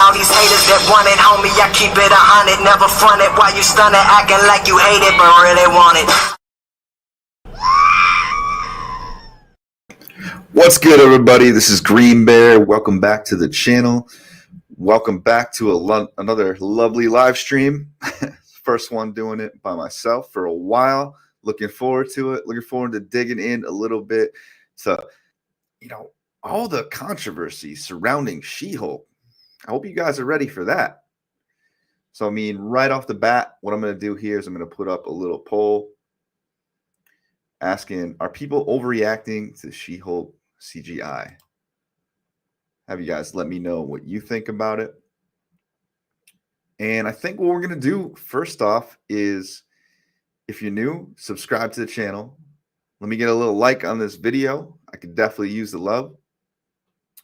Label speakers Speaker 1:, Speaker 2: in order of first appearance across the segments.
Speaker 1: All these haters that want it, homie, I keep it 100. Never front it while you stunning, acting like you hate it, but really want it.
Speaker 2: What's good, everybody? This is Green Bear. Welcome back to the channel. Welcome back to another lovely live stream. First one doing it by myself for a while. Looking forward to it. Looking forward to digging in a little bit to, all the controversy surrounding She-Hulk. I hope you guys are ready for that. So, right off the bat, what I'm going to do here is I'm going to put up a little poll asking, are people overreacting to She-Hulk CGI? Have you guys let me know what you think about it. And I think what we're going to do first off is, if you're new, subscribe to the channel. Let me get a little like on this video. I could definitely use the love.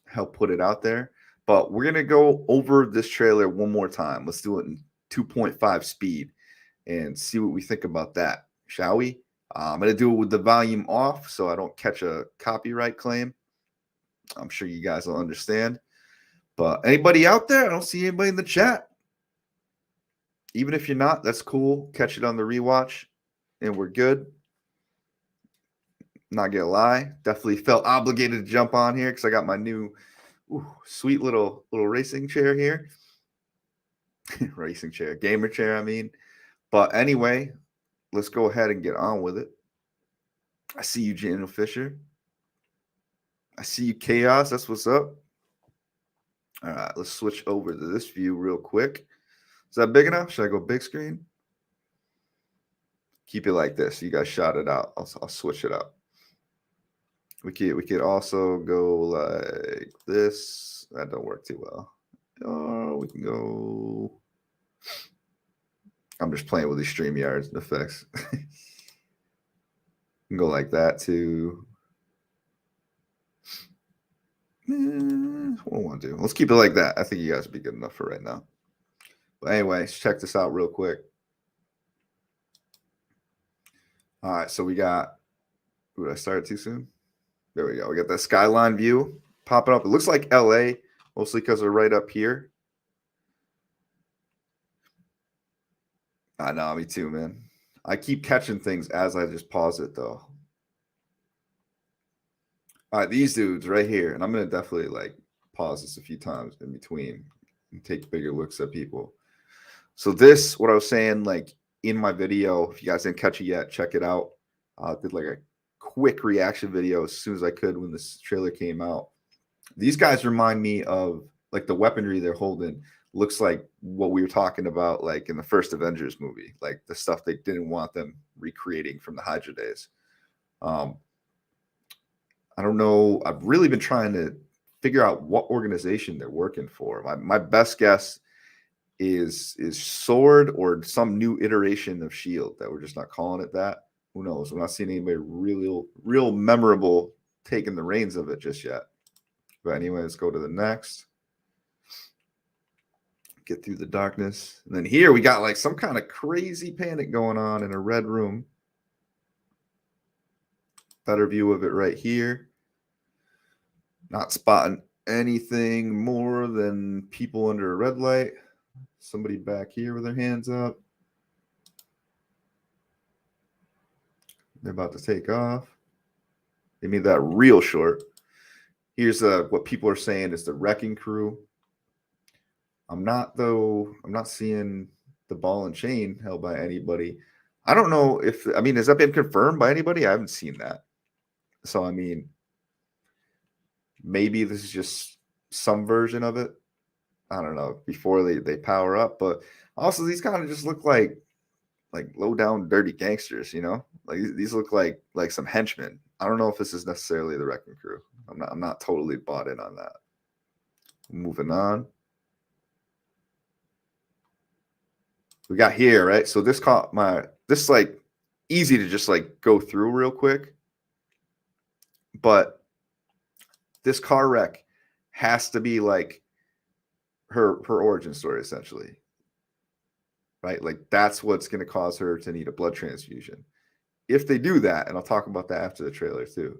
Speaker 2: Help put it out there. But we're going to go over this trailer one more time. Let's do it in 2.5 speed and see what we think about that, shall we? I'm going to do it with the volume off so I don't catch a copyright claim. I'm sure you guys will understand. But anybody out there? I don't see anybody in the chat. Even if you're not, that's cool. Catch it on the rewatch and we're good. Not gonna lie, definitely felt obligated to jump on here because I got my new sweet little racing chair here. Racing chair, gamer chair, But anyway, let's go ahead and get on with it. I see you, Daniel Fisher. I see you, Chaos. That's what's up. All right, let's switch over to this view real quick. Is that big enough? Should I go big screen? Keep it like this. You guys shot it out. I'll switch it up. We could also go like this. That don't work too well. Oh, we can go. I'm just playing with these StreamYards and effects. Can go like that too. What do I want to do? Let's keep it like that. I think you guys would be good enough for right now. But anyway, let's check this out real quick. All right, so we got. Ooh, I started too soon? There we go. We got that skyline view popping up. It looks like LA, mostly because we're right up here. I know, me too, man. I keep catching things as I just pause it, though. All right, these dudes right here, and I'm going to definitely pause this a few times in between and take bigger looks at people. So this, what I was saying, in my video, if you guys didn't catch it yet, check it out. I did a quick reaction video as soon as I could when this trailer came out. These guys remind me of the weaponry they're holding looks like what we were talking about in the first Avengers movie, the stuff they didn't want them recreating from the Hydra days. I don't know. I've really been trying to figure out what organization they're working for. My best guess is Sword or some new iteration of SHIELD that we're just not calling it that. Who knows? We're not seeing anybody real memorable taking the reins of it just yet. But anyway, let's go to the next. Get through the darkness. And then here we got some kind of crazy panic going on in a red room. Better view of it right here. Not spotting anything more than people under a red light. Somebody back here with their hands up. They're about to take off. They made that real short. Here's what people are saying is the wrecking crew. I'm not seeing the ball and chain held by anybody. I don't know if, has that been confirmed by anybody? I haven't seen that. So, maybe this is just some version of it. I don't know, before they power up. But also, these kind of just look like low down dirty gangsters, these look like some henchmen. I don't know if this is necessarily the wrecking crew. I'm not totally bought in on that. Moving on. We got here, right? So this caught this easy to just go through real quick. But this car wreck has to be her origin story, essentially. Right? That's what's going to cause her to need a blood transfusion. If they do that, and I'll talk about that after the trailer too.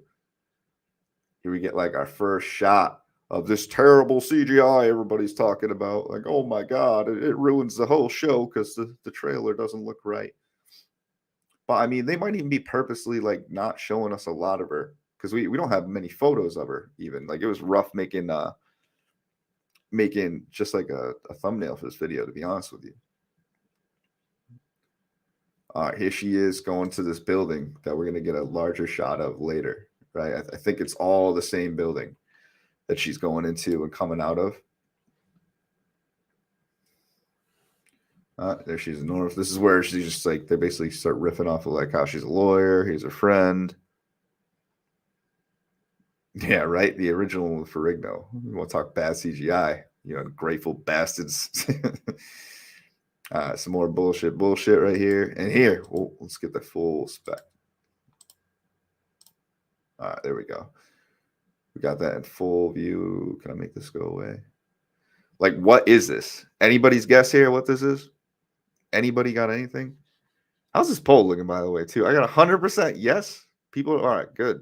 Speaker 2: Here we get our first shot of this terrible CGI everybody's talking about. Like, oh my God, it ruins the whole show because the trailer doesn't look right. But I mean, they might even be purposely like not showing us a lot of her because we don't have many photos of her even. Like it was rough making just like a thumbnail for this video, to be honest with you. All right, here she is going to this building that we're going to get a larger shot of later, right? I think it's all the same building that she's going into and coming out of. There she's in North. This is where she's just like, they basically start riffing off of like how she's a lawyer. He's her friend. Yeah, right. The original one with Ferrigno. We want to talk bad CGI, grateful bastards. Some more bullshit right here. And here, let's get the full spec. All right, there we go. We got that in full view. Can I make this go away? Like, what is this? Anybody's guess here what this is? Anybody got anything? How's this poll looking, by the way, too? I got 100% yes. People, all right, good.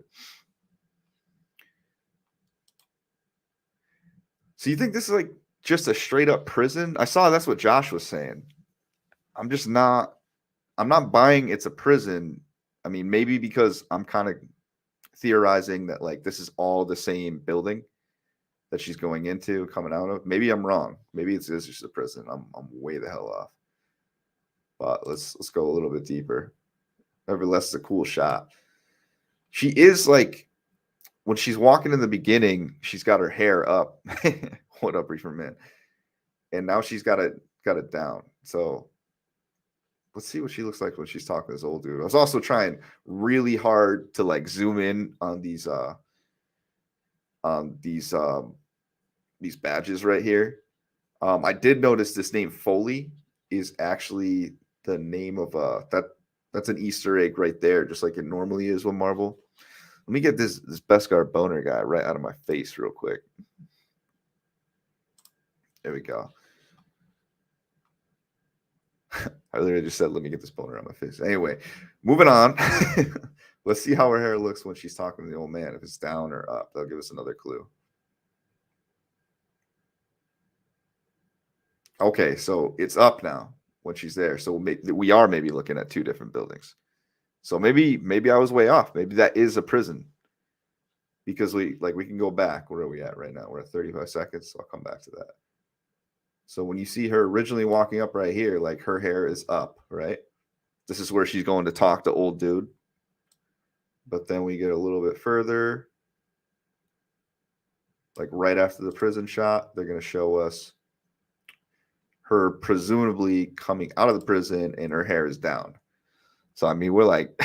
Speaker 2: So you think this is like just a straight up prison? I saw that's what Josh was saying. I'm not buying it's a prison. I mean, maybe because I'm kind of theorizing that like this is all the same building that she's going into, coming out of. Maybe I'm wrong. Maybe it's just a prison. I'm way the hell off. But let's go a little bit deeper. Nevertheless, it's a cool shot. She is like, when she's walking in the beginning, she's got her hair up. What up, Reefer Man? And now she's got it down. So let's see what she looks like when she's talking to this old dude. I was also trying really hard to like zoom in on these badges right here. I did notice this name Foley is actually the name of that's an Easter egg right there, just like it normally is with Marvel. Let me get this Beskar Boner guy right out of my face real quick. There we go. I literally just said, let me get this boner out of my face. Anyway, moving on. Let's see how her hair looks when she's talking to the old man. If it's down or up, that'll give us another clue. Okay, so it's up now when she's there. So we are maybe looking at two different buildings. So maybe I was way off. Maybe that is a prison. Because we can go back. Where are we at right now? We're at 35 seconds, so I'll come back to that. So when you see her originally walking up right here, like her hair is up, right? This is where she's going to talk to old dude. But then we get a little bit further. Like right after the prison shot, they're going to show us her presumably coming out of the prison and her hair is down. So, I mean, we're like,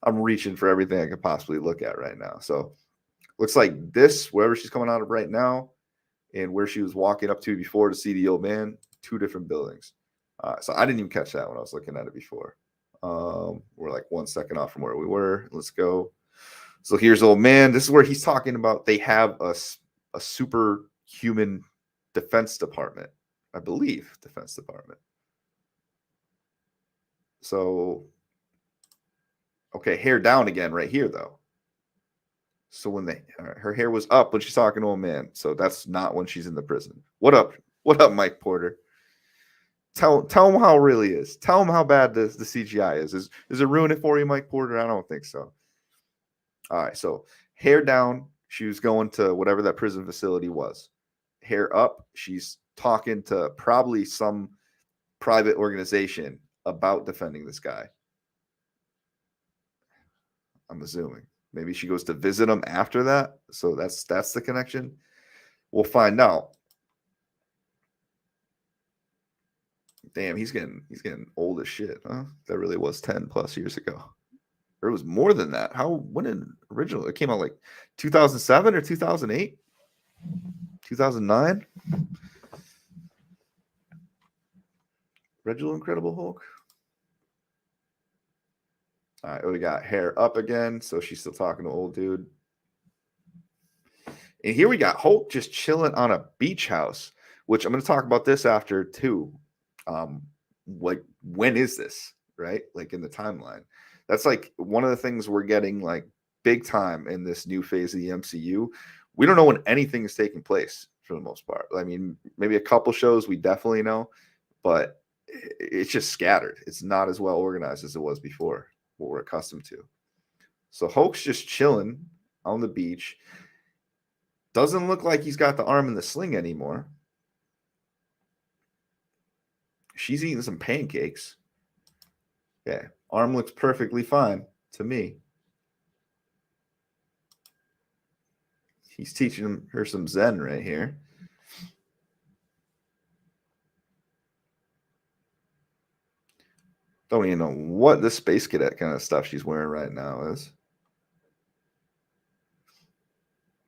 Speaker 2: I'm reaching for everything I could possibly look at right now. So looks like this, wherever she's coming out of right now, and where she was walking up to before to see the old man, two different buildings. So I didn't even catch that when I was looking at it before. We're like 1 second off from where we were. Let's go. So here's old man. This is where he's talking about they have a superhuman defense department, I believe, defense department. So, okay, hair down again right here, though. So when her hair was up when she's talking to old man. So that's not when she's in the prison. What up? What up, Mike Porter? Tell him how it really is. Tell him how bad the CGI is. Is it ruining it for you, Mike Porter? I don't think so. All right, so hair down. She was going to whatever that prison facility was. Hair up. She's talking to probably some private organization about defending this guy. I'm assuming. Maybe she goes to visit him after that. So that's the connection. We'll find out. Damn, he's getting old as shit, huh? That really was 10 plus years ago. Or it was more than that. When did original? It came out like 2007 or 2008? 2009? Original Incredible Hulk? All right, we got hair up again, so she's still talking to old dude. And here we got Hulk just chilling on a beach house, which I'm going to talk about this after too. Like, when is this, right? Like in the timeline. That's like one of the things we're getting like big time in this new phase of the MCU. We don't know when anything is taking place for the most part. I mean, maybe a couple shows we definitely know, but it's just scattered. It's not as well organized as it was before, what we're accustomed to. So Hulk's just chilling on the beach. Doesn't look like he's got the arm in the sling anymore. She's eating some pancakes. Yeah, arm looks perfectly fine to me. He's teaching her some Zen right here. Don't even know what the space cadet kind of stuff she's wearing right now is.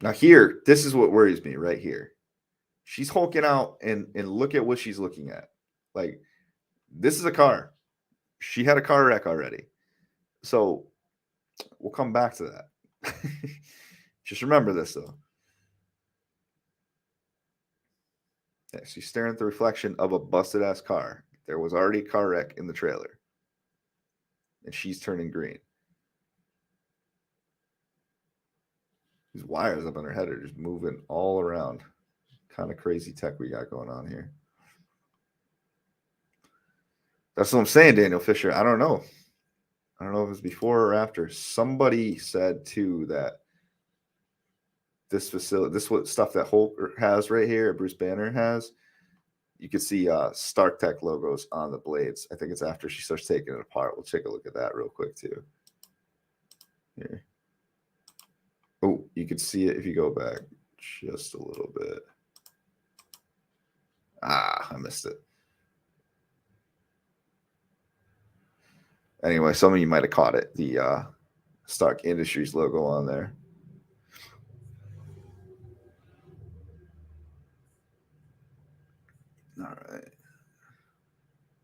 Speaker 2: Now here, this is what worries me right here. She's hulking out and look at what she's looking at. Like, this is a car. She had a car wreck already. So we'll come back to that. Just remember this, though. Yeah, she's staring at the reflection of a busted-ass car. There was already a car wreck in the trailer. And she's turning green. These wires up on her head are just moving all around. Kind of crazy tech we got going on here. That's what I'm saying, Daniel Fisher. I don't know. I don't know if it's before or after. Somebody said, too, that this facility, this what stuff that Hulk has right here, Bruce Banner has, you can see Stark Tech logos on the blades. I think it's after she starts taking it apart. We'll take a look at that real quick, too. Here. Oh, you can see it if you go back just a little bit. Ah, I missed it. Anyway, some of you might have caught it. The Stark Industries logo on there. All right.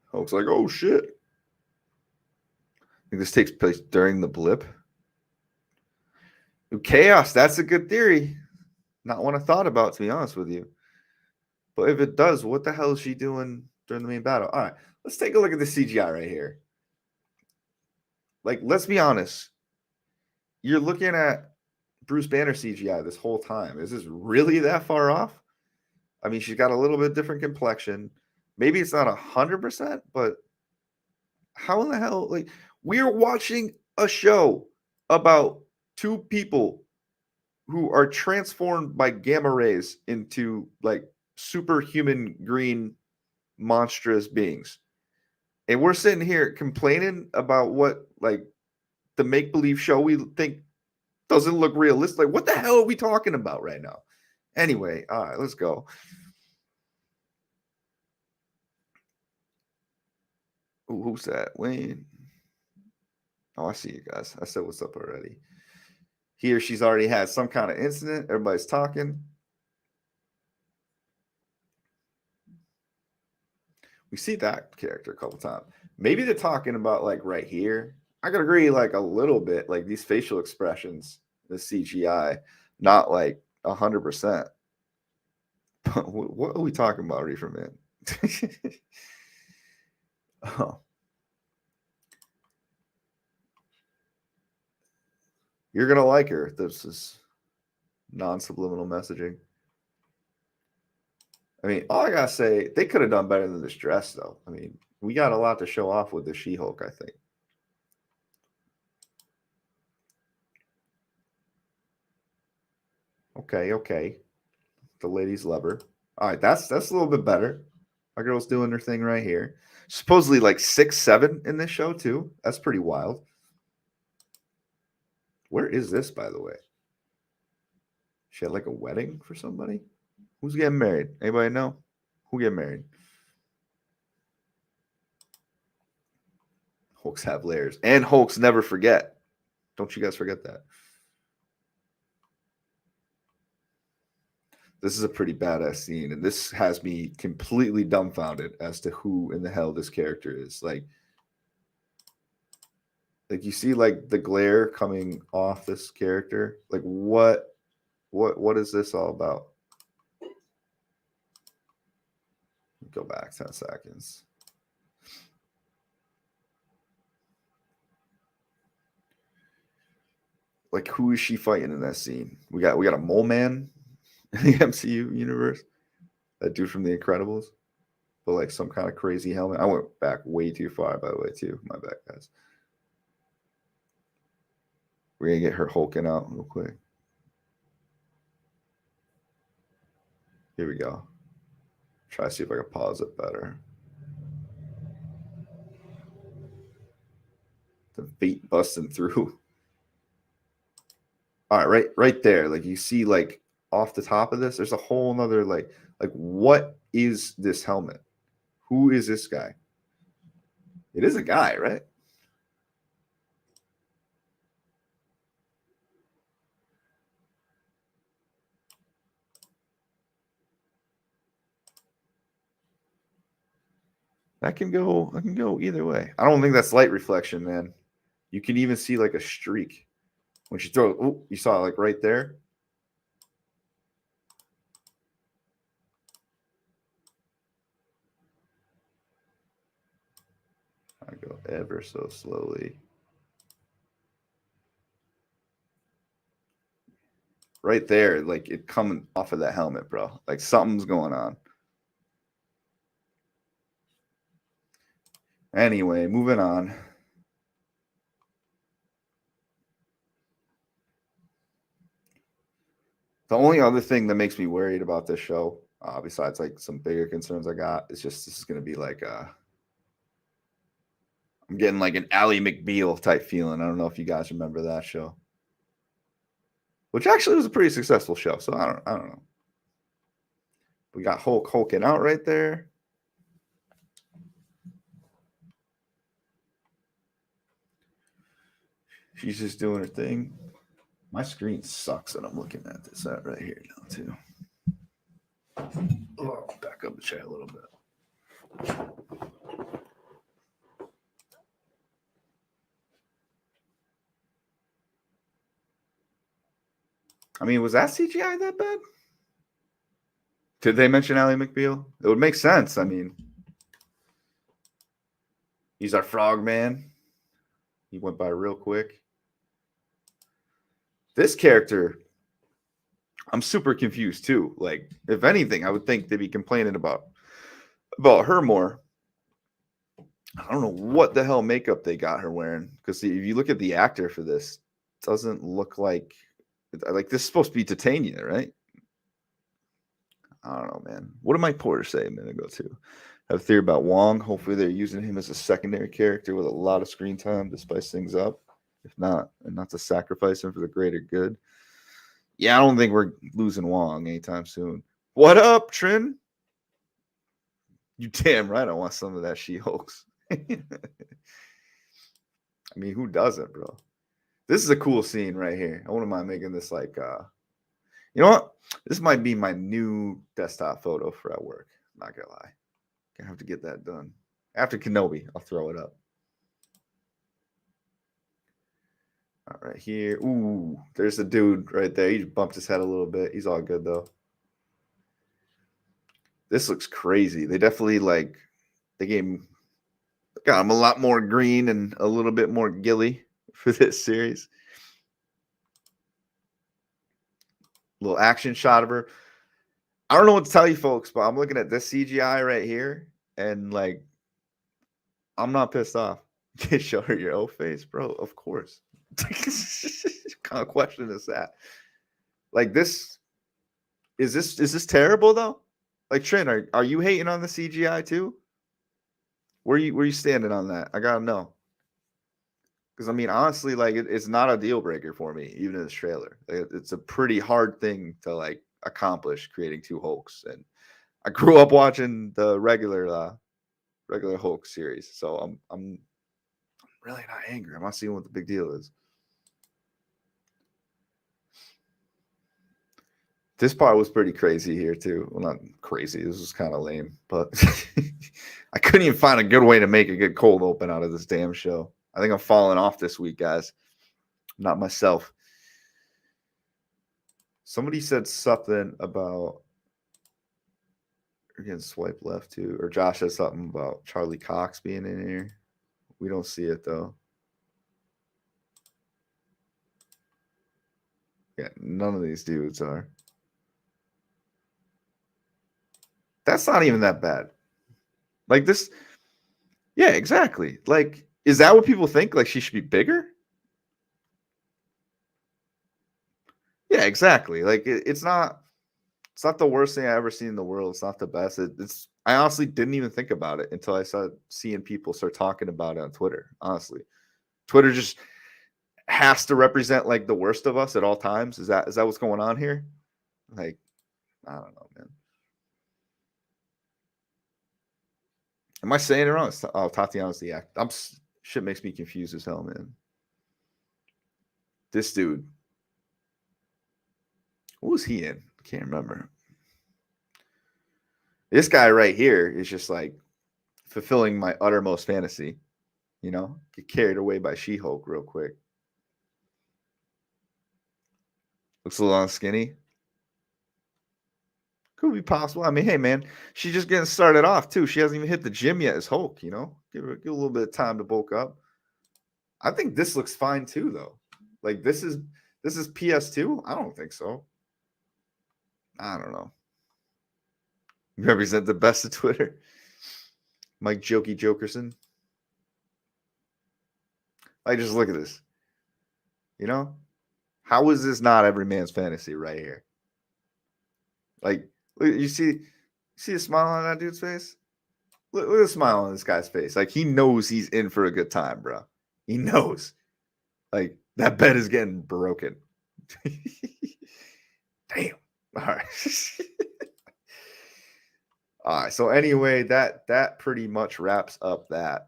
Speaker 2: Hulk's like, oh, shit. I think this takes place during the blip. Chaos, that's a good theory. Not one I thought about, to be honest with you. But if it does, what the hell is she doing during the main battle? All right, let's take a look at the CGI right here. Like, let's be honest. You're looking at Bruce Banner CGI this whole time. Is this really that far off? I mean, she's got a little bit different complexion. Maybe it's not 100%, but how in the hell? Like, we're watching a show about two people who are transformed by gamma rays into like superhuman green monstrous beings. And we're sitting here complaining about what like the make-believe show we think doesn't look realistic. Like, what the hell are we talking about right now? Anyway, all right, let's go. Ooh, who's that? Wayne. Oh, I see you guys. I said what's up already. He or she's already had some kind of incident. Everybody's talking. We see that character a couple times. Maybe they're talking about like right here. I could agree like a little bit, like these facial expressions, the CGI, not like 100%. What are we talking about, Reefer Man? Oh. You're going to like her. This is non-subliminal messaging. I mean, all I got to say, they could have done better than this dress, though. I mean, we got a lot to show off with the She-Hulk, I think. Okay. The ladies love her. All right, that's a little bit better. Our girl's doing her thing right here. Supposedly like 6'7" in this show, too. That's pretty wild. Where is this, by the way? She had like a wedding for somebody? Who's getting married? Anybody know? Who get married? Hulks have layers. And Hulks never forget. Don't you guys forget that. This is a pretty badass scene. And this has me completely dumbfounded as to who in the hell this character is. Like you see like the glare coming off this character. Like what is this all about? Go back 10 seconds. like, who is she fighting in that scene? We got a mole man in the MCU universe. That dude from The Incredibles. But like some kind of crazy helmet. I went back way too far, by the way, too. My bad, guys. We're gonna get her hulking out real quick. Here we go. Try to see if I can pause it better. The feet busting through. All right, right there. Like you see, like off the top of this, there's a whole nother like what is this helmet? Who is this guy? It is a guy, right? That can go either way. I don't think that's light reflection, man. You can even see like a streak when she throws. Oh, you saw it like right there. I go ever so slowly. Right there, like it coming off of that helmet, bro. Like something's going on. Anyway, moving on. The only other thing that makes me worried about this show, besides like some bigger concerns I got, is just this is going to be like I'm getting like an Ally McBeal type feeling. I don't know if you guys remember that show, which actually was a pretty successful show. So I don't know. We got Hulk hulking out right there. She's just doing her thing. My screen sucks, and I'm looking at this right here now too. Oh, back up the chat a little bit. I mean, was that CGI that bad? Did they mention Ally McBeal? It would make sense. I mean, he's our frog man. He went by real quick. This character, I'm super confused too. Like, if anything, I would think they'd be complaining about her more. I don't know what the hell makeup they got her wearing, because if you look at the actor for this, it doesn't look like this is supposed to be Titania, right? I don't know, man. What did Mike Porter say a minute ago too? I have a theory about Wong. Hopefully they're using him as a secondary character with a lot of screen time to spice things up. If not, and not to sacrifice him for the greater good. Yeah, I don't think we're losing Wong anytime soon. What up, Trin? You damn right I want some of that She-Hulks. I mean, who doesn't, bro? This is a cool scene right here. I wouldn't mind making this like you know what? This might be my new desktop photo for at work. I'm not gonna lie. Gonna have to get that done. After Kenobi, I'll throw it up. All right, here. Ooh, there's the dude right there. He bumped his head a little bit. He's all good though. This looks crazy. They definitely got him a lot more green and a little bit more gilly for this series. Little action shot of her. I don't know what to tell you folks, but I'm looking at this CGI right here, and like, I'm not pissed off. Show her your O face, bro. Of course. What kind of question is that? Like, this is this terrible though? Like, Trent, are you hating on the CGI too? Where you standing on that? I gotta know. Because I mean, honestly, like it's not a deal breaker for me, even in this trailer. It's a pretty hard thing to like accomplish, creating two Hulks. And I grew up watching the regular Hulk series, so I'm really not angry. I'm not seeing what the big deal is. This part was pretty crazy here too. Well, not crazy. This was kind of lame, but I couldn't even find a good way to make a good cold open out of this damn show. I think I'm falling off this week, guys. Not myself. Somebody said something about again swipe left too, or Josh said something about Charlie Cox being in here. We don't see it though. Yeah, none of these dudes are. That's not even that bad. Like this. Yeah, exactly. Like, is that what people think? Like she should be bigger? Yeah, exactly. Like it's not. It's not the worst thing I ever seen in the world. It's not the best. It's. I honestly didn't even think about it until I started seeing people start talking about it on Twitter. Honestly, Twitter just has to represent like the worst of us at all times. Is that what's going on here? Like, I don't know, man. Am I saying it wrong? Oh, Tatiana's the act. Shit makes me confused as hell, man. This dude. What was he in? I can't remember. This guy right here is just like fulfilling my uttermost fantasy. You know, get carried away by She-Hulk real quick. Looks a little skinny. Could be possible. I mean, hey, man, she's just getting started off, too. She hasn't even hit the gym yet as Hulk, you know? Give her a little bit of time to bulk up. I think this looks fine, too, though. Like, this is PS2? I don't think so. I don't know. Represent the best of Twitter. Mike Jokey Jokerson. Like, just look at this. You know? How is this not every man's fantasy right here? Like, you see a smile on that dude's face? Look at the smile on this guy's face. Like, he knows he's in for a good time, bro. He knows. Like, that bed is getting broken. Damn. All right. All right. So anyway, that pretty much wraps up that.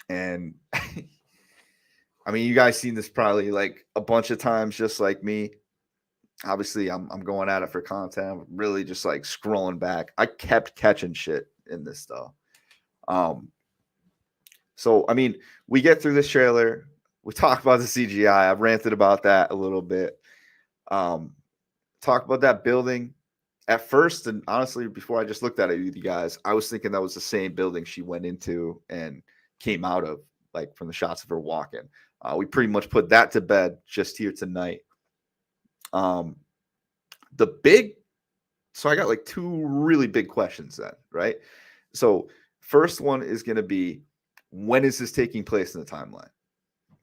Speaker 2: And I mean, you guys seen this probably like a bunch of times, just like me. Obviously, I'm going at it for content. I'm really just like scrolling back. I kept catching shit in this stuff. So I mean, we get through this trailer. We talk about the CGI. I've ranted about that a little bit. Talk about that building. At first, and honestly, before I just looked at it with you guys, I was thinking that was the same building she went into and came out of, like from the shots of her walking. We pretty much put that to bed just here tonight. So I got like two really big questions then, right? So first one is going to be, when is this taking place in the timeline?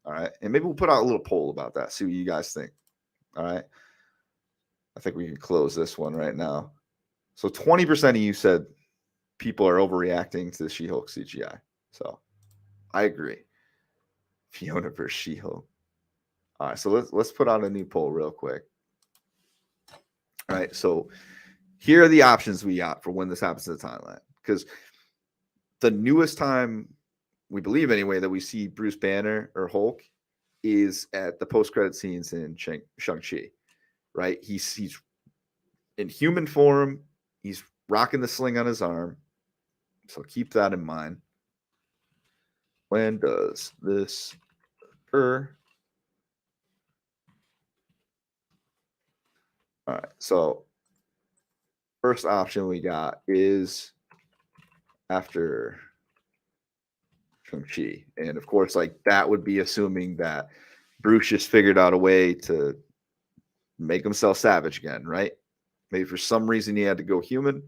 Speaker 2: All right. And maybe we'll put out a little poll about that. See what you guys think. All right. I think we can close this one right now. So 20% of you said people are overreacting to the She-Hulk CGI. So I agree. Fiona versus She-Hulk. All right. So let's put out a new poll real quick. All right. So here are the options we got for when this happens in the timeline. Because the newest time, we believe anyway, that we see Bruce Banner or Hulk is at the post-credit scenes in Shang-Chi, right? He's in human form. He's rocking the sling on his arm. So keep that in mind. When does this occur? All right. So first option we got is after Shang-Chi. And of course, like that would be assuming that Bruce just figured out a way to make himself savage again, right? Maybe for some reason he had to go human.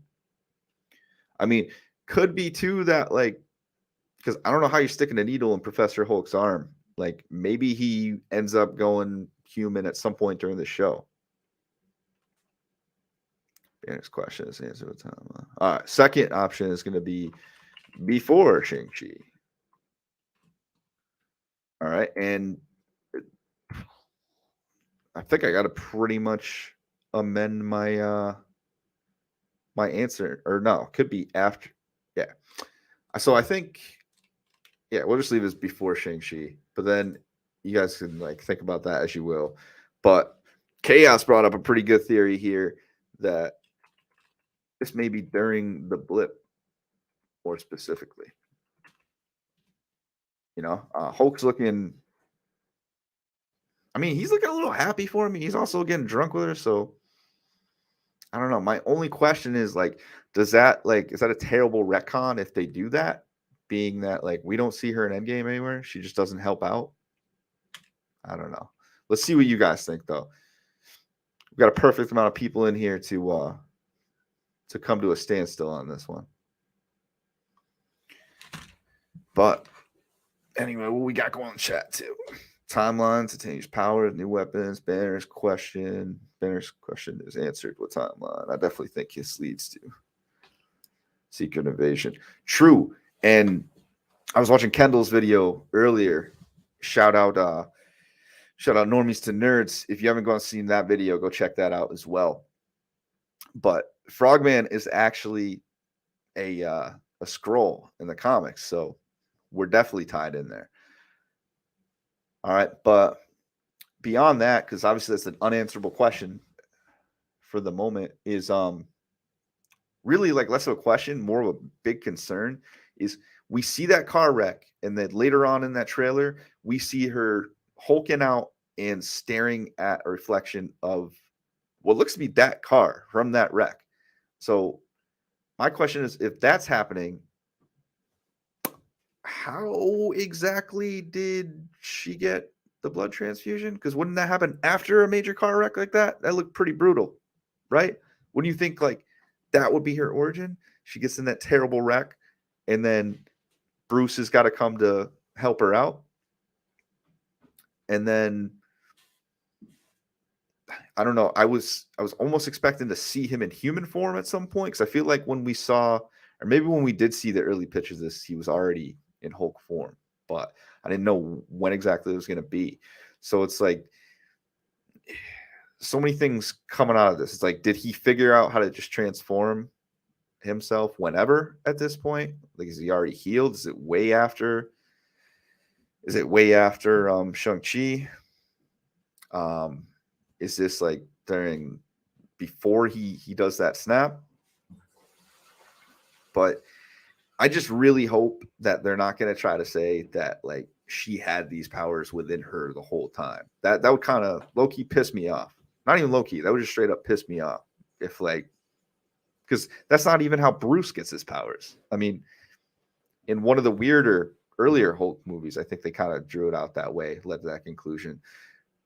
Speaker 2: I mean, could be too that like, because I don't know how you're sticking a needle in Professor Hulk's arm. Like maybe he ends up going human at some point during the show. Next question is answer with time. All right. Second option is going to be before Shang-Chi. All right. And I think I got to pretty much amend my my answer. Or no, could be after. Yeah. So I think, yeah, we'll just leave this before Shang-Chi. But then you guys can like think about that as you will. But Chaos brought up a pretty good theory here that this may be during the blip, more specifically. You know, Hulk's looking. I mean, he's looking a little happy for me. He's also getting drunk with her, so I don't know. My only question is like, is that a terrible retcon if they do that? Being that like we don't see her in Endgame anywhere, she just doesn't help out. I don't know. Let's see what you guys think, though. We've got a perfect amount of people in here to come to a standstill on this one. But anyway, what we got going on chat too? Timelines, Attenuation power, new weapons, Banner's question. Banner's question is answered. What timeline? I definitely think this leads to Secret Invasion. True. And I was watching Kendall's video earlier. Shout out Normies to Nerds. If you haven't gone and seen that video, go check that out as well. But Frogman is actually a scroll in the comics, so we're definitely tied in there. All right, but beyond that, because obviously that's an unanswerable question for the moment, is really like less of a question, more of a big concern is we see that car wreck, and then later on in that trailer, we see her hulking out and staring at a reflection of what looks to be that car from that wreck. So my question is, if that's happening, how exactly did she get the blood transfusion? Because wouldn't that happen after a major car wreck like that? That looked pretty brutal, right? Wouldn't you think like that would be her origin? She gets in that terrible wreck, and then Bruce has got to come to help her out. And then I don't know. I was almost expecting to see him in human form at some point, because I feel like when we saw, or maybe when we did see the early pictures of this, he was already in Hulk form, but I didn't know when exactly it was going to be. So it's like so many things coming out of this. It's like, did he figure out how to just transform himself whenever at this point? Like, is he already healed? Is it way after? Shang-Chi? Is this like before he does that snap? But I just really hope that they're not going to try to say that like she had these powers within her the whole time. That would kind of low-key piss me off. Not even low-key. That would just straight up piss me off. If like, because that's not even how Bruce gets his powers. I mean, in one of the weirder earlier Hulk movies, I think they kind of drew it out that way, led to that conclusion.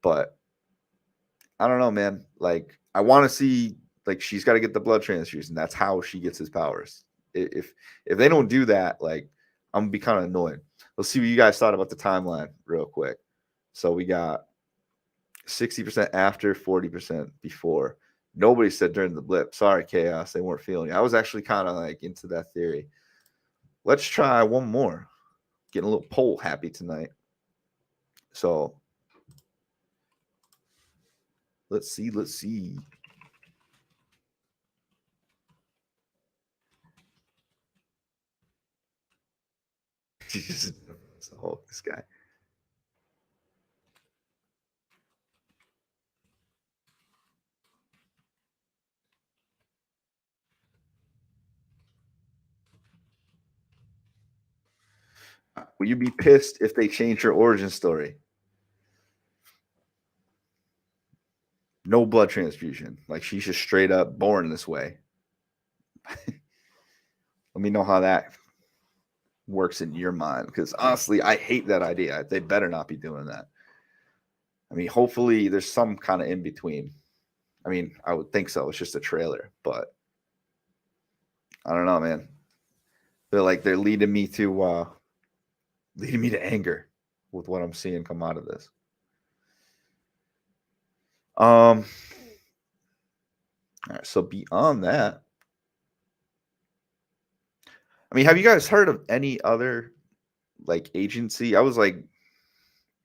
Speaker 2: But I don't know, man. Like, I want to see like she's got to get the blood transfusion. That's how she gets his powers. If they don't do that, like, I'm gonna be kind of annoyed. Let's see what you guys thought about the timeline real quick. So we got 60% after, 40% before. Nobody said during the blip. Sorry, Chaos. They weren't feeling it. I was actually kind of like into that theory. Let's try one more. Getting a little poll happy tonight. So let's see. Jesus, Hulk, this guy. Will you be pissed if they change her origin story? No blood transfusion. Like, she's just straight up born this way. Let me know how that works in your mind, because honestly, I hate that idea. They better not be doing that. I mean, hopefully there's some kind of in between. I mean, I would think so. It's just a trailer, but I don't know, man. They're leading me to anger with what I'm seeing come out of this. All right, so beyond that, I mean, have you guys heard of any other like agency? I was like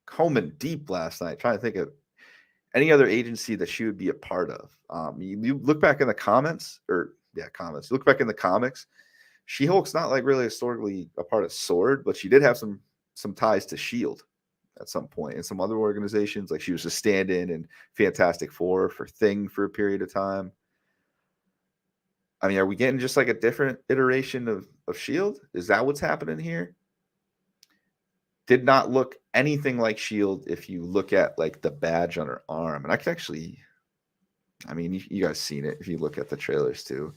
Speaker 2: combing deep last night trying to think of any other agency that she would be a part of. You look back in the comments, comments. Look back in the comics. She-Hulk's not like really historically a part of Sword, but she did have some ties to Shield at some point, and some other organizations. Like, she was a stand-in in Fantastic Four for Thing for a period of time. I mean, are we getting just like a different iteration of Shield? Is that what's happening here? Did not look anything like Shield if you look at like the badge on her arm. And I can actually, I mean, you guys seen it if you look at the trailers too.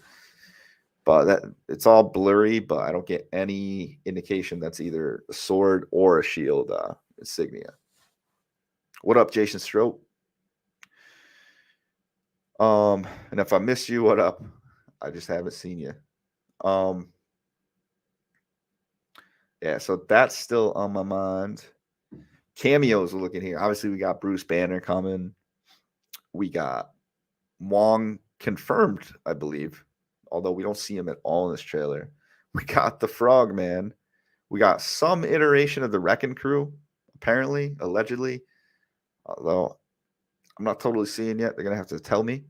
Speaker 2: But that it's all blurry, but I don't get any indication that's either a Sword or a Shield insignia. What up, Jason Strope? And if I miss you, what up? I just haven't seen you. Yeah, so that's still on my mind. Cameos we're looking here. Obviously, we got Bruce Banner coming. We got Wong confirmed, I believe, although we don't see him at all in this trailer. We got the Frogman. We got some iteration of the Wrecking Crew, apparently, allegedly, although I'm not totally seeing yet. They're gonna have to tell me.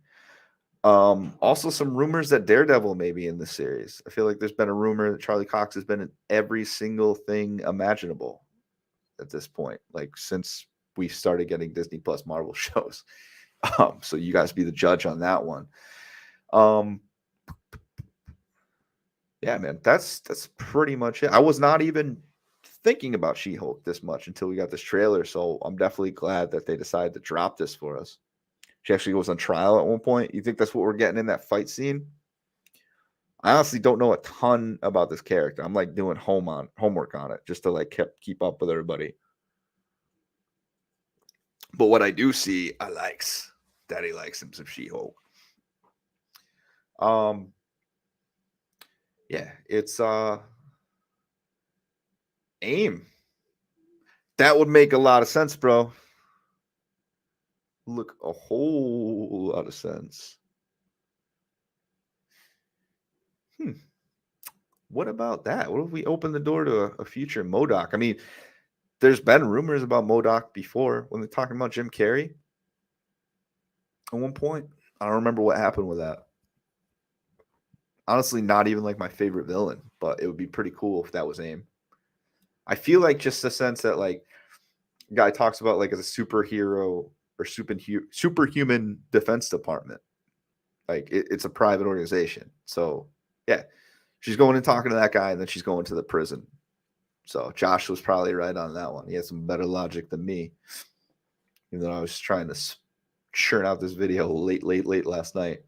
Speaker 2: Also, some rumors that Daredevil may be in the series. I feel like there's been a rumor that Charlie Cox has been in every single thing imaginable at this point, like since we started getting Disney Plus Marvel shows. So you guys be the judge on that one. Yeah, man, that's pretty much it. I was not even thinking about She-Hulk this much until we got this trailer, so I'm definitely glad that they decided to drop this for us. She actually goes on trial at one point. You think that's what we're getting in that fight scene? I honestly don't know a ton about this character. I'm like doing homework on it just to like keep up with everybody. But what I do see, I likes. Daddy likes him some She-Hulk. Yeah, it's AIM. That would make a lot of sense, bro. Look, a whole lot of sense. What about that? What if we open the door to a future MODOK? I mean, there's been rumors about MODOK before when they're talking about Jim Carrey. At one point, I don't remember what happened with that. Honestly, not even like my favorite villain, but it would be pretty cool if that was AIM. I feel like just the sense that like guy talks about like as a superhero or superhuman defense department. Like it's a private organization. So yeah, she's going and talking to that guy, and then she's going to the prison. So Josh was probably right on that one. He had some better logic than me. Even though I was trying to churn out this video late last night.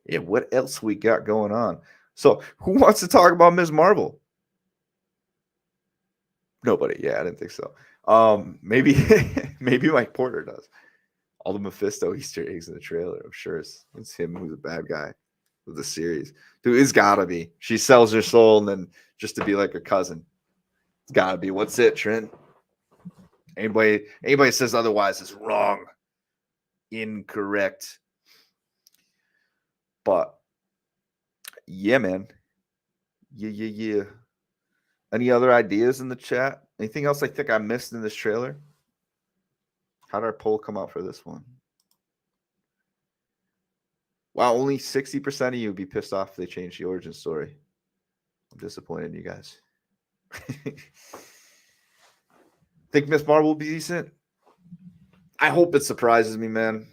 Speaker 2: Yeah, what else we got going on? So who wants to talk about Ms. Marvel? Nobody. Yeah, I didn't think so. Maybe maybe Mike Porter does. All the Mephisto Easter eggs in the trailer. I'm sure it's him who's a bad guy of the series. Dude, it's gotta be. She sells her soul and then just to be like her cousin. It's gotta be. What's it, Trent? Anybody says otherwise is wrong. Incorrect. But yeah, man. Yeah. Any other ideas in the chat? Anything else I think I missed in this trailer? How did our poll come out for this one? Wow, only 60% of you would be pissed off if they changed the origin story. I'm disappointed in you guys. Think Miss Marvel will be decent? I hope it surprises me, man.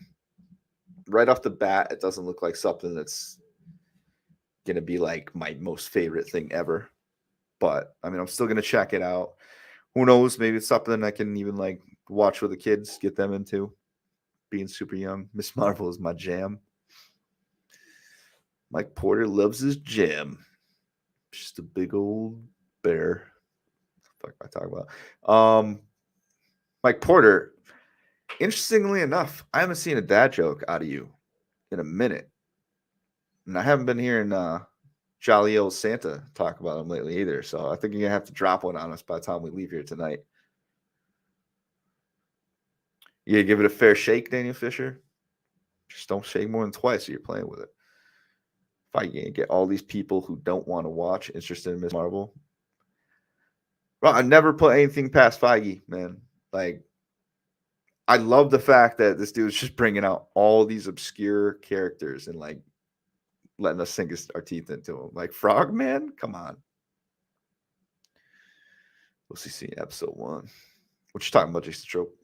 Speaker 2: Right off the bat, it doesn't look like something that's going to be like my most favorite thing ever. But, I mean, I'm still going to check it out. Who knows? Maybe it's something I can even like watch with the kids, get them into. Being super young. Miss Marvel is my jam. Mike Porter loves his jam. Just a big old bear. What the fuck am I talking about? Mike Porter, interestingly enough, I haven't seen a dad joke out of you in a minute. And I haven't been hearing Jolly Old Santa talk about him lately either. So I think you're going to have to drop one on us by the time we leave here tonight. You give it a fair shake, Daniel Fisher. Just don't shake more than twice so you're playing with it. If I can get all these people who don't want to watch interested in Miss Marvel. Well, I never put anything past Feige, man. Like, I love the fact that this dude's just bringing out all these obscure characters and like letting us sink our teeth into them. Like Frogman, come on. We'll see episode 1. What you talking about, Jason Trope?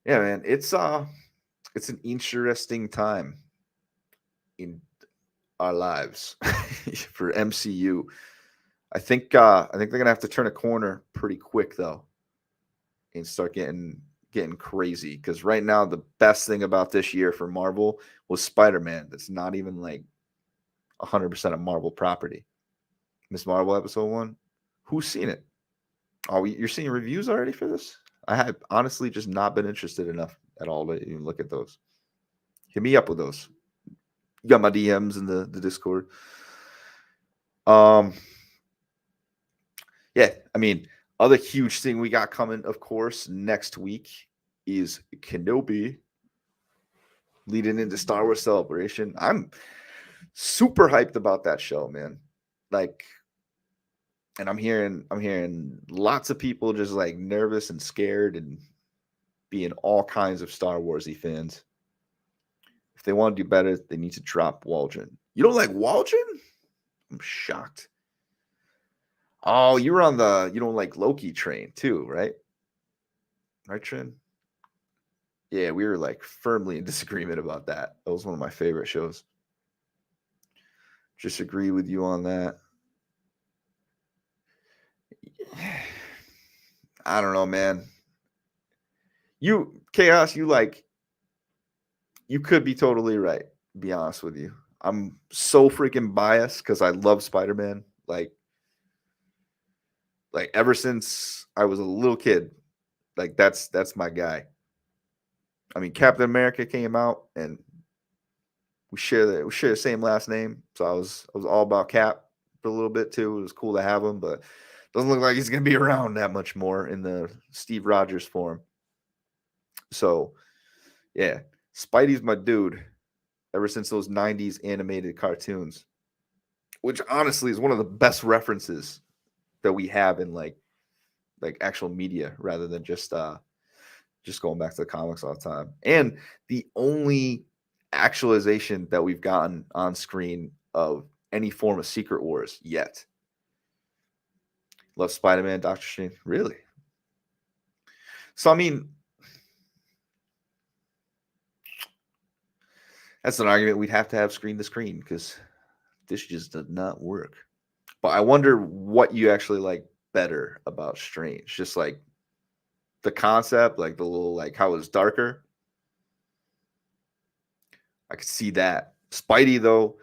Speaker 2: Yeah, man, it's an interesting time in our lives for MCU. I think they're gonna have to turn a corner pretty quick though, and start getting crazy. Because right now, the best thing about this year for Marvel was Spider-Man. That's not even like 100% of Marvel property. Miss Marvel episode 1. Who's seen it? Oh, you're seeing reviews already for this? I have honestly just not been interested enough at all to even look at those. Hit me up with those. You got my DMs in the Discord. Um, yeah, I mean, other huge thing we got coming, of course, next week is Kenobi leading into Star Wars Celebration. I'm super hyped about that show, man. Like, and I'm hearing lots of people just like nervous and scared and being all kinds of Star Warsy fans. If they want to do better, they need to drop Waldron. You don't like Waldron? I'm shocked. Oh, you were on the you don't like Loki train too, right? Right, Trin? Yeah, we were like firmly in disagreement about that. That was one of my favorite shows. Just agree with you on that. I don't know, man. You Chaos, you could be totally right, to be honest with you. I'm so freaking biased because I love Spider-Man. Like ever since I was a little kid, like that's my guy. I mean, Captain America came out and we share the same last name. So I was all about Cap for a little bit too. It was cool to have him, but doesn't look like he's gonna be around that much more in the Steve Rogers form. So yeah, Spidey's my dude ever since those 90s animated cartoons, which honestly is one of the best references that we have in like actual media rather than just going back to the comics all the time. And the only actualization that we've gotten on screen of any form of Secret Wars yet. Love Spider-Man, Doctor Strange. Really? So I mean, that's an argument we'd have to have screen to screen because this just does not work. But I wonder what you actually like better about Strange. Just like the concept, like the little like how it's darker. I could see that. Spidey though,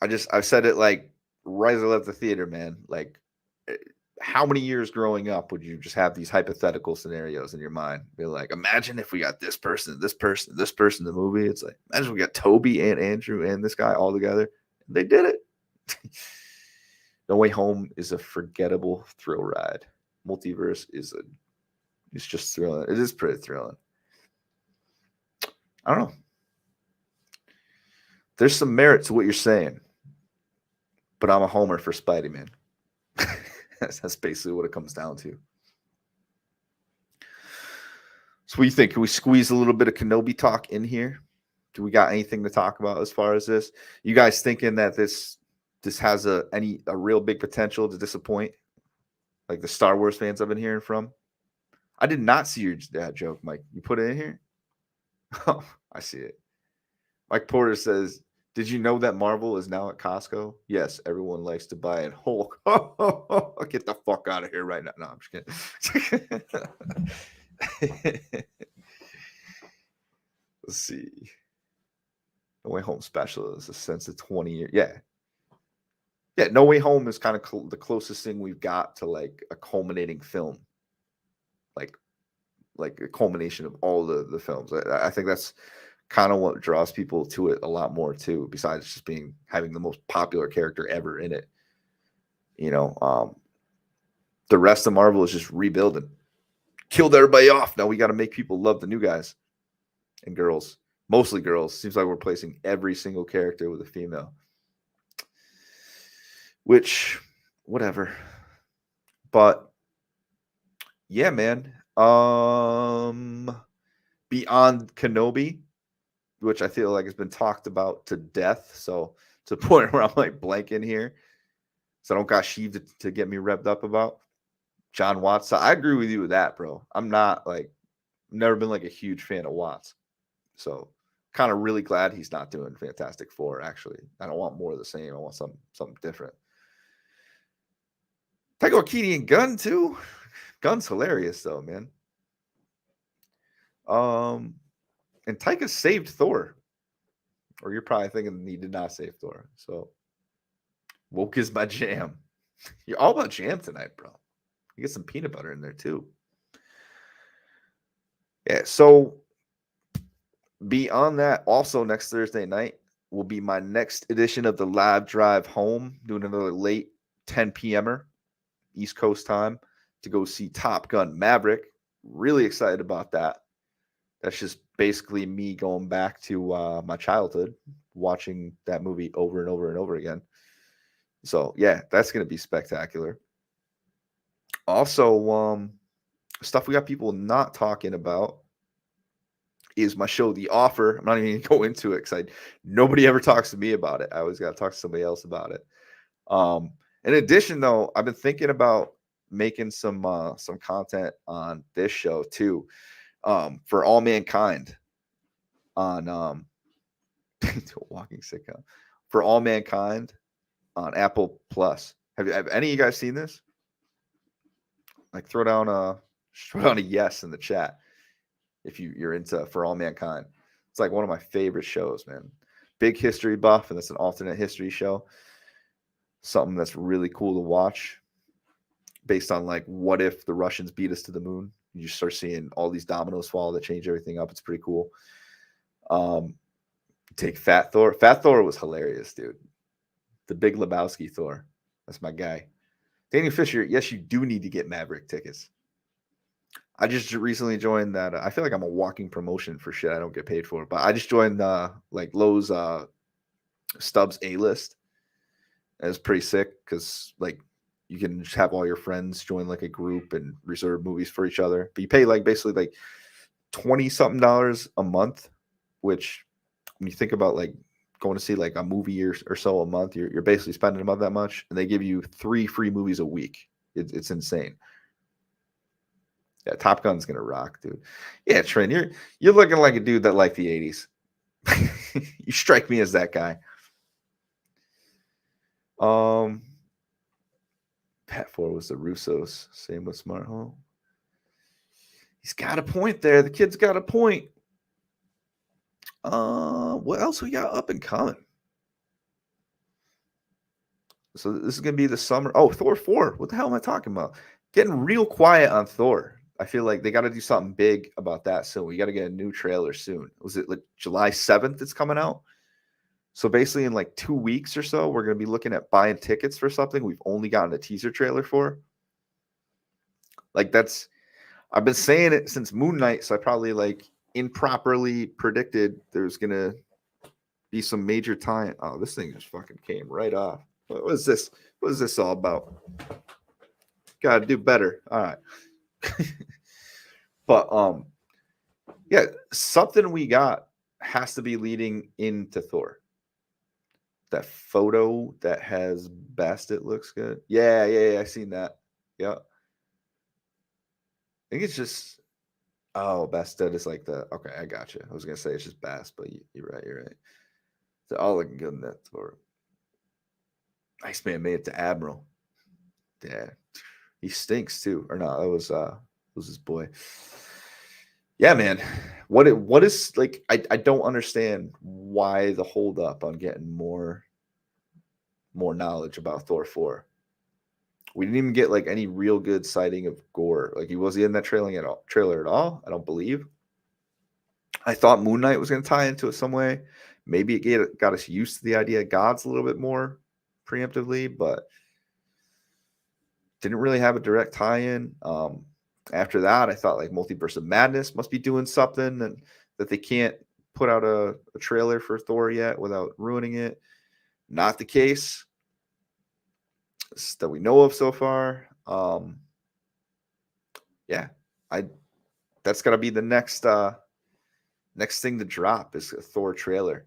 Speaker 2: I've said it like right as I left the theater, man. Like eh, how many years growing up would you just have these hypothetical scenarios in your mind? Be like, imagine if we got this person, this person, this person in the movie. It's like, imagine we got Toby and Andrew and this guy all together. They did it. No Way Home is a forgettable thrill ride. Multiverse it's just thrilling. It is pretty thrilling. I don't know. There's some merit to what you're saying, but I'm a homer for Spidey, man. That's basically what it comes down to. So what do you think? Can we squeeze a little bit of Kenobi talk in here? Do we got anything to talk about as far as this? You guys thinking that this has a real big potential to disappoint, like the Star Wars fans I've been hearing from? I did not see your dad joke, Mike. You put it in here? Oh, I see it. Mike Porter says, "Did you know that Marvel is now at Costco?" Yes, everyone likes to buy in Hulk. Get the fuck out of here right now. No, I'm just kidding. Let's see. No Way Home special is a sense of 20 years. Yeah. Yeah, No Way Home is kind of the closest thing we've got to like a culminating film. Like a culmination of all the films. I think that's kind of what draws people to it a lot more too, besides just having the most popular character ever in it. You know, the rest of Marvel is just rebuilding. Killed everybody off. Now we got to make people love the new guys and girls. Mostly girls. Seems like we're replacing every single character with a female. Which, whatever. But yeah, man. Beyond Kenobi, which I feel like has been talked about to death. So to the point where I'm like blanking here. So I don't got Sheev to get me revved up about. John Watts. So I agree with you with that, bro. I'm not like never been like a huge fan of Watts. So kind of really glad he's not doing Fantastic Four, actually. I don't want more of the same. I want something different. Taika Waititi and Gunn too. Gunn's hilarious though, man. And Taika saved Thor. Or you're probably thinking he did not save Thor. So woke is my jam. You're all about jam tonight, bro. You get some peanut butter in there too. Yeah, so beyond that, also next Thursday night will be my next edition of the live drive home, doing another late 10 p.m.er East Coast time to go see Top Gun Maverick. Really excited about that. That's just basically me going back to my childhood, watching that movie over and over and over again. So yeah, that's gonna be spectacular. Also, stuff we got people not talking about is my show, The Offer. I'm not even gonna go into it because nobody ever talks to me about it. I always gotta talk to somebody else about it. In addition, though, I've been thinking about making some content on this show too, for All Mankind on walking sitcom for All Mankind on Apple Plus. Have any of you guys seen this? Like throw down a yes in the chat if you're into For All Mankind. It's like one of my favorite shows, man. Big history buff, and it's an alternate history show. Something that's really cool to watch, based on like what if the Russians beat us to the moon. You just start seeing all these dominoes fall that change everything up. It's pretty cool. Take Fat Thor. Fat Thor was hilarious, dude. The Big Lebowski Thor. That's my guy. Daniel Fisher, yes, you do need to get Maverick tickets. I just recently joined that. I feel like I'm a walking promotion for shit I don't get paid for, but I just joined like Lowe's Stubbs A list. And it's pretty sick because like you can just have all your friends join like a group and reserve movies for each other. But you pay like basically like $20-something a month, which when you think about like going to see like a movie or so a month, you're basically spending about that much, and they give you 3 free movies a week. It's insane. Yeah, Top Gun's gonna rock, dude. Yeah, Trent, you're looking like a dude that liked the 80s. You strike me as that guy. Pat 4 was the Russos. Same with Smart Home. He's got a point there. The kid's got a point. What else we got up and coming? So this is gonna be the summer. Oh, Thor 4. What the hell am I talking about? Getting real quiet on Thor. I feel like they got to do something big about that soon. We got to get a new trailer soon. Was it like July 7th it's coming out? So basically in like 2 weeks or so, we're going to be looking at buying tickets for something we've only gotten a teaser trailer for. Like I've been saying it since Moon Knight, so I probably like improperly predicted there's going to be some major time. Oh, this thing just fucking came right off. What is this? What is this all about? Got to do better. All right. But yeah, something we got has to be leading into Thor. That photo that has Bastet looks good. Yeah, I seen that. Yeah. I think it's just Bastet is like the okay, I got you. I was gonna say it's just Bass, but you're right. They're all looking good in that Thor. Iceman made it to Admiral. Yeah. He stinks too. Or no, that was his boy. Yeah, man. What is like I don't understand why the hold up on getting more knowledge about Thor 4. We didn't even get like any real good sighting of Gore. Like was he in that trailer at all? I don't believe. I thought Moon Knight was going to tie into it some way. Maybe it got us used to the idea of gods a little bit more preemptively, but didn't really have a direct tie-in. After that, I thought like Multiverse of Madness must be doing something and that they can't put out a trailer for Thor yet without ruining it. Not the case that we know of so far. Yeah, that's gotta be the next thing to drop is a Thor trailer.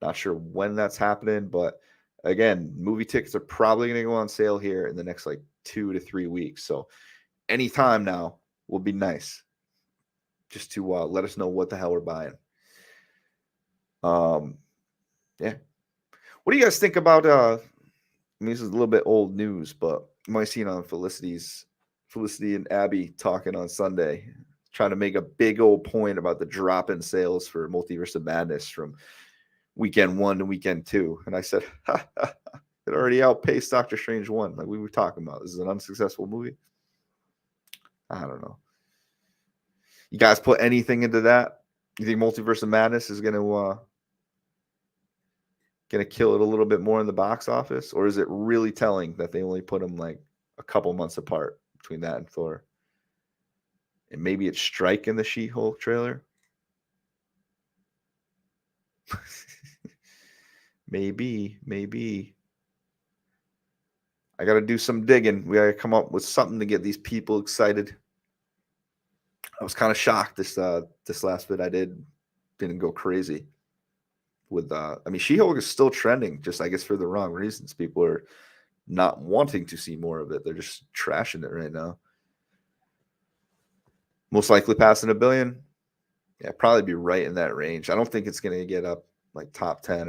Speaker 2: Not sure when that's happening, but again, movie tickets are probably gonna go on sale here in the next like 2 to 3 weeks. So anytime now will be nice. Just to let us know what the hell we're buying. Yeah. What do you guys think about I mean, this is a little bit old news, but you might have seen on Felicity and Abby talking on Sunday, trying to make a big old point about the drop in sales for Multiverse of Madness from weekend 1 to weekend 2. And I said, it already outpaced Doctor Strange 1. Like we were talking about. This is an unsuccessful movie. I don't know. You guys put anything into that? You think Multiverse of Madness is gonna kill it a little bit more in the box office, or is it really telling that they only put them like a couple months apart between that and Thor? And maybe it's Strike in the She-Hulk trailer. maybe. I got to do some digging. We got to come up with something to get these people excited. I was kind of shocked this last bit I didn't go crazy with. I mean, She-Hulk is still trending, just I guess for the wrong reasons. People are not wanting to see more of it. They're just trashing it right now. Most likely passing 1 billion. Yeah, probably be right in that range. I don't think it's going to get up like top 10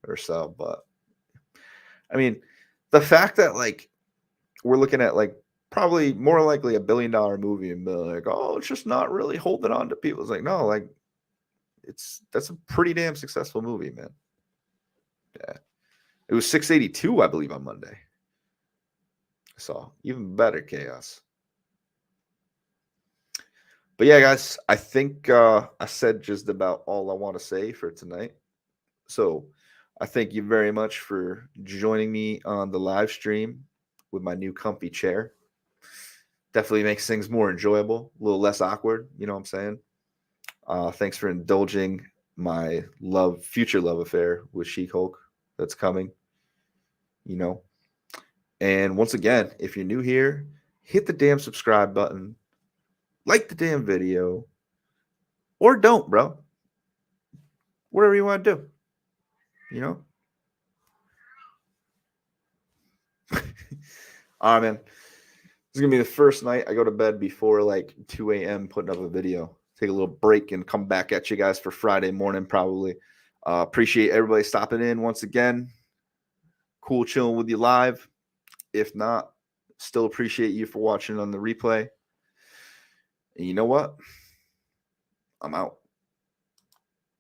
Speaker 2: or so, but I mean, the fact that like we're looking at like probably more likely $1 billion movie and be like, oh, it's just not really holding on to people. It's like, no, like that's a pretty damn successful movie, man. Yeah. It was 682, I believe, on Monday. So even better chaos. But yeah, guys, I think I said just about all I want to say for tonight. So I thank you very much for joining me on the live stream with my new comfy chair. Definitely makes things more enjoyable, a little less awkward. You know what I'm saying? Thanks for indulging my future love affair with She-Hulk that's coming. You know. And once again, if you're new here, hit the damn subscribe button, like the damn video, or don't, bro. Whatever you want to do. You know? All right, man. This is going to be the first night I go to bed before like 2 a.m. putting up a video. Take a little break and come back at you guys for Friday morning, probably. Appreciate everybody stopping in once again. Cool chilling with you live. If not, still appreciate you for watching on the replay. And you know what? I'm out.